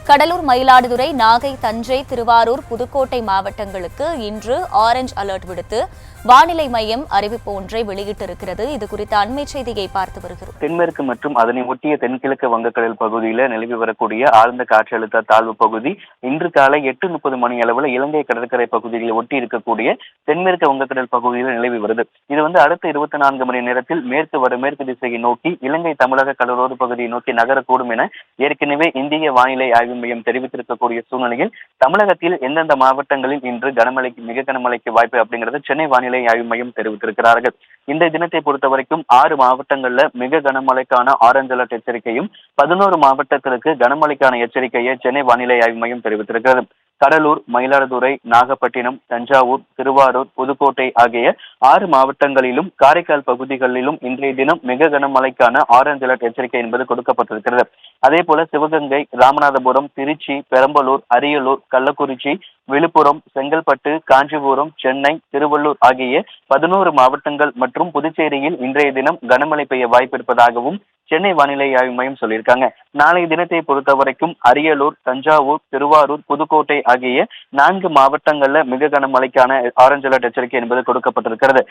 கடலூர், மயிலாடுதுறை, நாகை, தஞ்சை, திருவாரூர், புதுக்கோட்டை மாவட்டங்களுக்கு இன்று orange alert விடுத்து வானிலை மையம் அறிவிப்பு ஒன்றை வெளியிட்டிருக்கிறது. இதுகுறித்த அண்மை செய்தியை பார்த்து வருகிறோம். தென்மேற்கு மற்றும் அதனை ஒட்டிய தென்கிழக்கு வங்கக்கடல் பகுதியில் நிலவி வரக்கூடிய ஆழ்ந்த காற்றழுத்த தாழ்வு பகுதி இன்று காலை 8:30 மணி அளவில் இலங்கை கடற்கரை பகுதிகளை ஒட்டி இருக்கக்கூடிய தென்மேற்கு வங்கக்கடல் பகுதியில் நிலவி வருது. இது அடுத்த 24 மணி நேரத்தில் மேற்கு வடமேற்கு திசையை நோக்கி இலங்கை தமிழக கடலோர பகுதியை நோக்கி நகரக்கூடும் என ஏற்கனவே இந்திய வானிலை ஆய்வு மையம் தெரிவித்திருக்கக்கூடிய சூழ்நிலையில் தமிழகத்தில் எந்தெந்த மாவட்டங்களில் இன்று மிக கனமழைக்கு வாய்ப்பு அப்படிங்கிறது சென்னை வானிலை ஆய்வு மையம் தெரிவித்திருக்கிறார்கள். இந்த தினத்தை பொறுத்தவரைக்கும் 6 மாவட்டங்கள்ல மிக கனமழைக்கான ஆரஞ்சு அலர்ட் எச்சரிக்கையும் 11 மாவட்டத்திற்கு கனமழைக்கான எச்சரிக்கையை சென்னை வானிலை ஆய்வு மையம் தெரிவித்திருக்கிறது. கடலூர், மயிலாடுதுறை, நாகப்பட்டினம், தஞ்சாவூர், திருவாரூர், புதுக்கோட்டை ஆகிய 6 மாவட்டங்களிலும் காரைக்கால் பகுதிகளிலும் இன்றைய தினம் மிக கனமழைக்கான ஆரஞ்சு அலர்ட் எச்சரிக்கை என்பது கொடுக்கப்பட்டிருக்கிறது. அதே போல சிவகங்கை, ராமநாதபுரம், திருச்சி, பெரம்பலூர், அரியலூர், கள்ளக்குறிச்சி, விழுப்புரம், செங்கல்பட்டு, காஞ்சிபுரம், சென்னை, திருவள்ளூர் ஆகிய 11 மாவட்டங்கள் மற்றும் புதுச்சேரியில் இன்றைய தினம் கனமழை பெய்ய வாய்ப்பு இருப்பதாகவும் சென்னை வானிலை ஆய்வு மையம் சொல்லியிருக்காங்க. நாளைய தினத்தை பொறுத்தவரைக்கும் அரியலூர், தஞ்சாவூர், திருவாரூர், புதுக்கோட்டை ஆகிய 4 மாவட்டங்கள்ல மிக கனமழைக்கான ஆரஞ்சு அலர்ட் எச்சரிக்கை என்பது கொடுக்கப்பட்டிருக்கிறது.